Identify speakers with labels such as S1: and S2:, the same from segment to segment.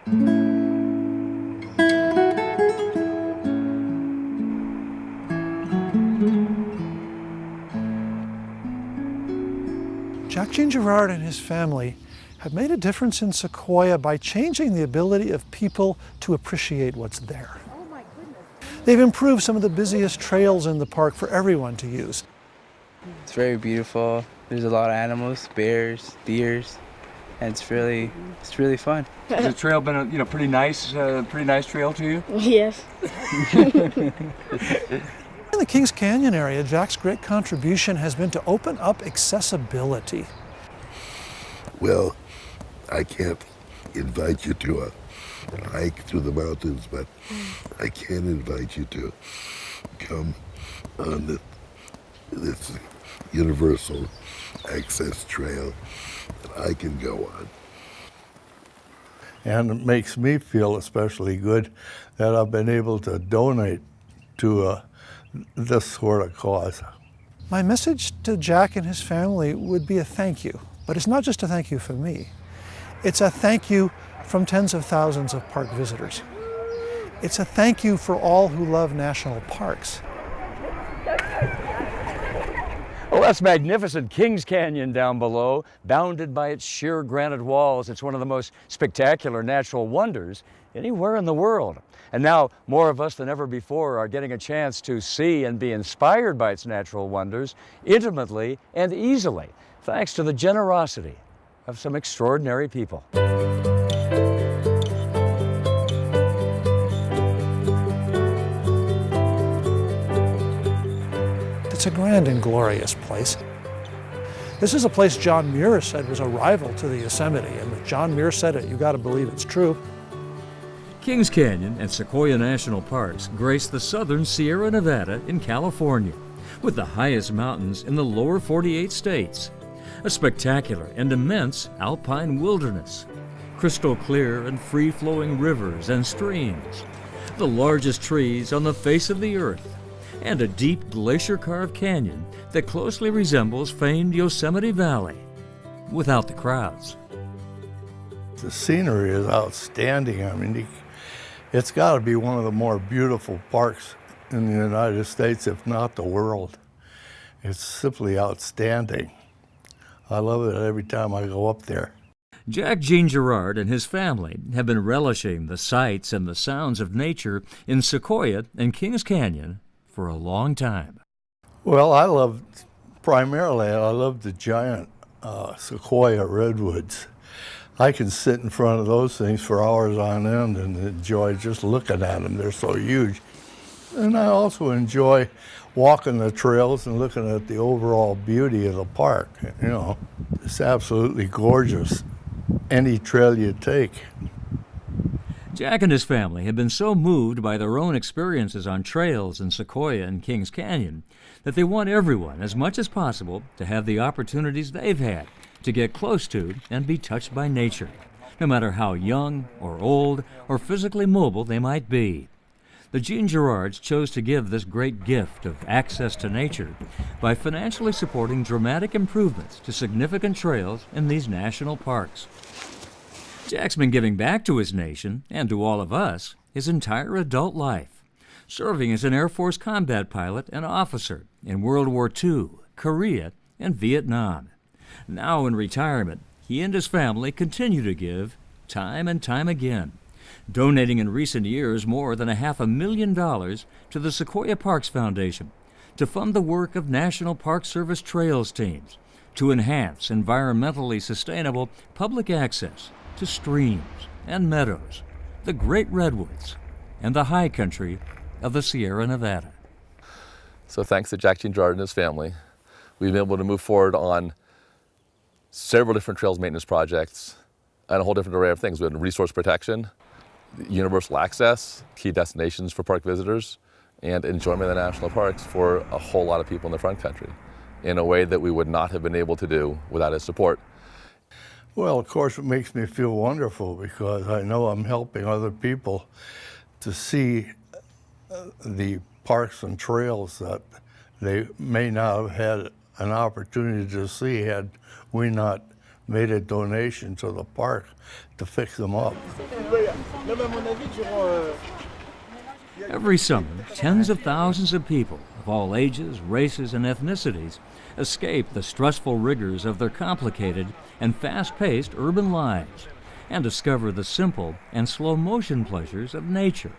S1: Jack Jean Girard and his family have made a difference in Sequoia by changing the ability of people to appreciate what's there.
S2: Oh my goodness.
S1: They've improved some of the busiest trails in the park for everyone to use.
S3: It's very beautiful. There's a lot of animals, bears, deers, and it's really fun.
S4: Has the trail been a pretty nice trail to you?
S2: Yes.
S1: In the Kings Canyon area, Jack's great contribution has been to open up accessibility.
S5: Well, I can't invite you to a hike through the mountains, but I can invite you to come on this universal access trail that I can go on.
S6: And it makes me feel especially good that I've been able to donate to this sort of cause.
S1: My message to Jack and his family would be a thank you, but it's not just a thank you from me. It's a thank you from tens of thousands of park visitors. It's a thank you for all who love national parks.
S4: Well, that's magnificent Kings Canyon down below, bounded by its sheer granite walls. It's one of the most spectacular natural wonders anywhere in the world. And now, more of us than ever before are getting a chance to see and be inspired by its natural wonders intimately and easily, thanks to the generosity of some extraordinary people.
S1: It's a grand and glorious place. This is a place John Muir said was a rival to the Yosemite, and if John Muir said it, you gotta believe it's true.
S7: Kings Canyon and Sequoia National Parks grace the southern Sierra Nevada in California, with the highest mountains in the lower 48 states. A spectacular and immense alpine wilderness, crystal clear and free-flowing rivers and streams, the largest trees on the face of the earth, and a deep glacier-carved canyon that closely resembles famed Yosemite Valley, without the crowds.
S6: The scenery is outstanding. I mean, it's got to be one of the more beautiful parks in the United States, if not the world. It's simply outstanding. I love it every time I go up there.
S7: Jack Jean Girard and his family have been relishing the sights and the sounds of nature in Sequoia and Kings Canyon for a long time.
S6: Well, I love the giant sequoia redwoods. I can sit in front of those things for hours on end and enjoy just looking at them. They're so huge. And I also enjoy walking the trails and looking at the overall beauty of the park. You know, it's absolutely gorgeous, any trail you take.
S7: Jack and his family have been so moved by their own experiences on trails in Sequoia and Kings Canyon that they want everyone, as much as possible, to have the opportunities they've had to get close to and be touched by nature, no matter how young or old or physically mobile they might be. The Jean Girards chose to give this great gift of access to nature by financially supporting dramatic improvements to significant trails in these national parks. Jack's been giving back to his nation and to all of us his entire adult life, serving as an Air Force combat pilot and officer in World War II, Korea, and Vietnam. Now in retirement, he and his family continue to give time and time again, donating in recent years more than $500,000 to the Sequoia Parks Foundation to fund the work of National Park Service trails teams to enhance environmentally sustainable public access to streams and meadows, the great redwoods, and the high country of the Sierra Nevada.
S8: So thanks to Jack Jean Girard and his family, we've been able to move forward on several different trails maintenance projects and a whole different array of things. We had resource protection, universal access, key destinations for park visitors, and enjoyment of the national parks for a whole lot of people in the front country in a way that we would not have been able to do without his support.
S6: Well, of course, it makes me feel wonderful because I know I'm helping other people to see the parks and trails that they may not have had an opportunity to see had we not made a donation to the park to fix them up.
S7: Every summer, tens of thousands of people of all ages, races, and ethnicities escape the stressful rigors of their complicated and fast-paced urban lives and discover the simple and slow-motion pleasures of nature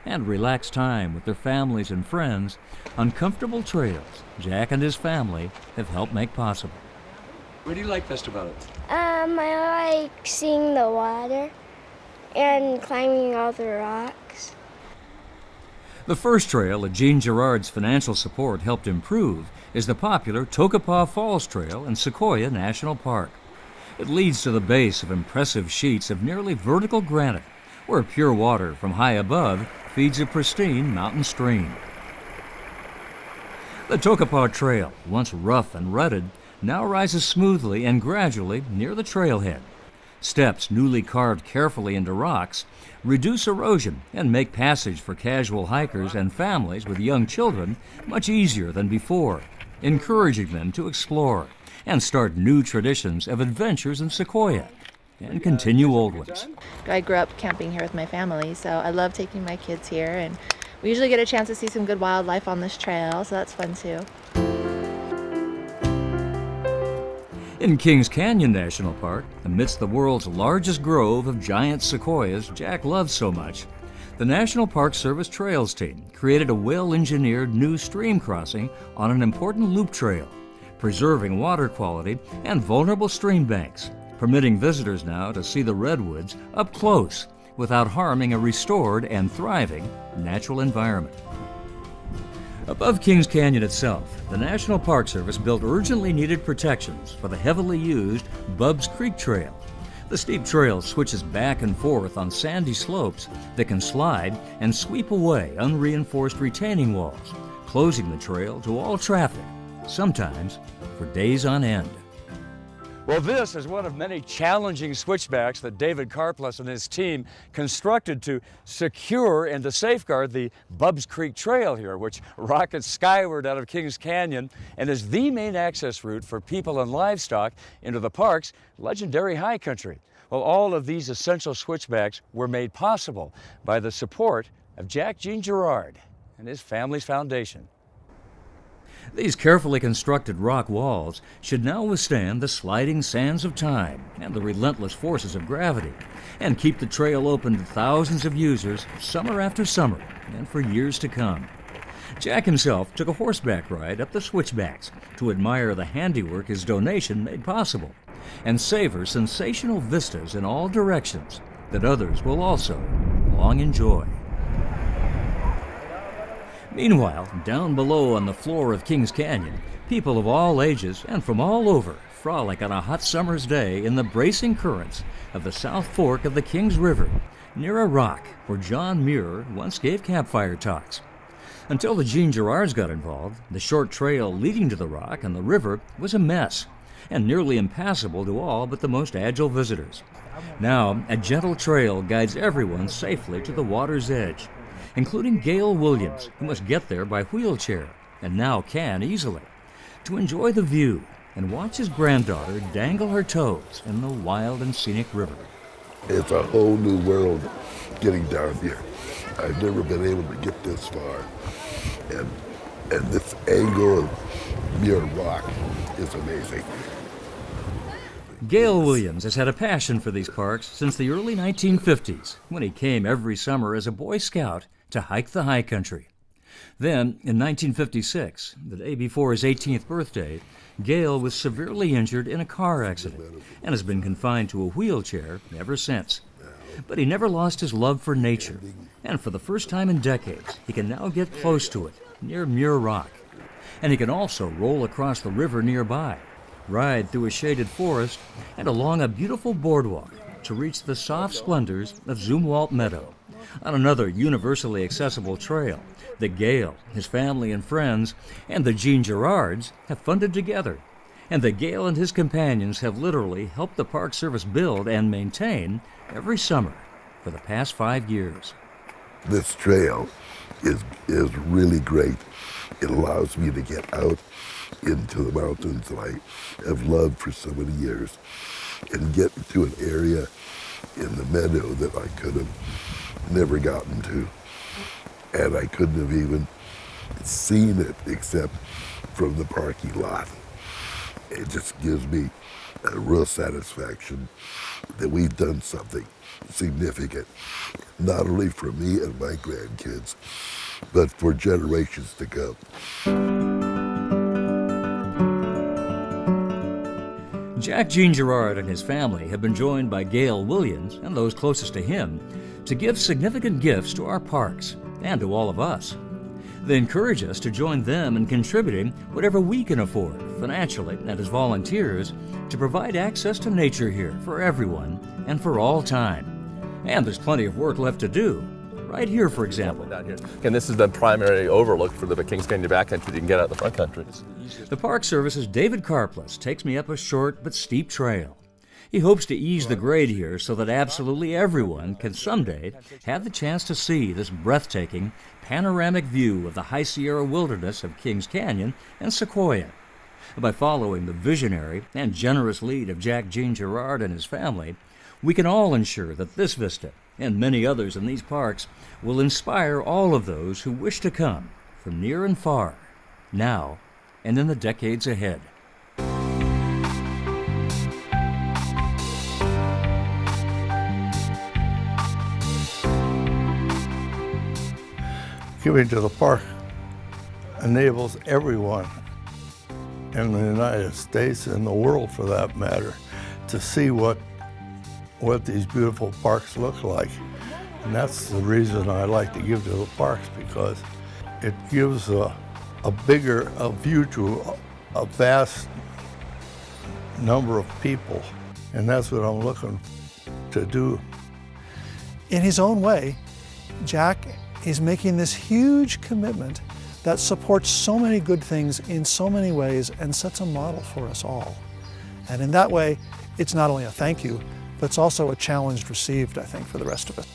S7: and relax time with their families and friends on comfortable trails Jack and his family have helped make possible.
S4: What do you like best about it?
S2: I like seeing the water and climbing all the rocks.
S7: The first trail that Gene Gerard's financial support helped improve is the popular Tokopah Falls Trail in Sequoia National Park. It leads to the base of impressive sheets of nearly vertical granite, where pure water from high above feeds a pristine mountain stream. The Tokopah Trail, once rough and rutted, now rises smoothly and gradually near the trailhead. Steps newly carved carefully into rocks reduce erosion and make passage for casual hikers and families with young children much easier than before, encouraging them to explore and start new traditions of adventures in Sequoia and continue old ones.
S9: I grew up camping here with my family, so I love taking my kids here, and we usually get a chance to see some good wildlife on this trail, so that's fun too.
S7: In Kings Canyon National Park, amidst the world's largest grove of giant sequoias Jack loves so much, the National Park Service Trails team created a well-engineered new stream crossing on an important loop trail, preserving water quality and vulnerable stream banks, permitting visitors now to see the redwoods up close without harming a restored and thriving natural environment. Above Kings Canyon itself, the National Park Service built urgently needed protections for the heavily used Bubbs Creek Trail. The steep trail switches back and forth on sandy slopes that can slide and sweep away unreinforced retaining walls, closing the trail to all traffic, sometimes for days on end.
S4: Well, this is one of many challenging switchbacks that David Karplus and his team constructed to secure and to safeguard the Bubbs Creek Trail here, which rockets skyward out of Kings Canyon and is the main access route for people and livestock into the park's legendary high country. Well, all of these essential switchbacks were made possible by the support of Jack Gene Gerard and his family's foundation.
S7: These carefully constructed rock walls should now withstand the sliding sands of time and the relentless forces of gravity, and keep the trail open to thousands of users summer after summer and for years to come. Jack himself took a horseback ride up the switchbacks to admire the handiwork his donation made possible and savor sensational vistas in all directions that others will also long enjoy. Meanwhile, down below on the floor of Kings Canyon, people of all ages and from all over frolic on a hot summer's day in the bracing currents of the South Fork of the Kings River, near a rock where John Muir once gave campfire talks. Until the Gene Gerards got involved, the short trail leading to the rock and the river was a mess and nearly impassable to all but the most agile visitors. Now, a gentle trail guides everyone safely to the water's edge, including Gail Williams, who must get there by wheelchair, and now can easily, to enjoy the view and watch his granddaughter dangle her toes in the wild and scenic river.
S5: It's a whole new world getting down here. I've never been able to get this far. And this angle of Muir Rock is amazing.
S7: Gail Williams has had a passion for these parks since the early 1950s, when he came every summer as a Boy Scout to hike the high country. Then, in 1956, the day before his 18th birthday, Gail was severely injured in a car accident and has been confined to a wheelchair ever since. But he never lost his love for nature, and for the first time in decades, he can now get close to it, near Muir Rock. And he can also roll across the river nearby, ride through a shaded forest, and along a beautiful boardwalk to reach the soft splendors of Zumwalt Meadow, on another universally accessible trail that Gail, his family and friends, and the Gene Gerards have funded together, and that Gail and his companions have literally helped the Park Service build and maintain every summer for the past 5 years.
S5: This trail is really great. It allows me to get out into the mountains that I have loved for so many years. and get to an area in the meadow that I could have never gotten to. And I couldn't have even seen it except from the parking lot. It just gives me a real satisfaction that we've done something significant, not only for me and my grandkids, but for generations to come.
S7: Jack Gene Gerard and his family have been joined by Gail Williams and those closest to him to give significant gifts to our parks and to all of us. They encourage us to join them in contributing whatever we can afford, financially and as volunteers, to provide access to nature here for everyone and for all time. And there's plenty of work left to do. Right here, for example.
S8: Down here. And this is the primary overlook for the Kings Canyon backcountry that you can get out of the front country.
S7: The Park Service's David Karplus takes me up a short but steep trail. He hopes to ease the grade here so that absolutely everyone can someday have the chance to see this breathtaking, panoramic view of the High Sierra wilderness of Kings Canyon and Sequoia. By following the visionary and generous lead of Jack Gene Gerard and his family, we can all ensure that this vista and many others in these parks will inspire all of those who wish to come from near and far, now and in the decades ahead.
S6: Giving to the park enables everyone in the United States and the world, for that matter, to see what these beautiful parks look like. And that's the reason I like to give to the parks, because it gives a view to a vast number of people. And that's what I'm looking to do.
S1: In his own way, Jack is making this huge commitment that supports so many good things in so many ways and sets a model for us all. And in that way, it's not only a thank you, but it's also a challenge received, I think, for the rest of us.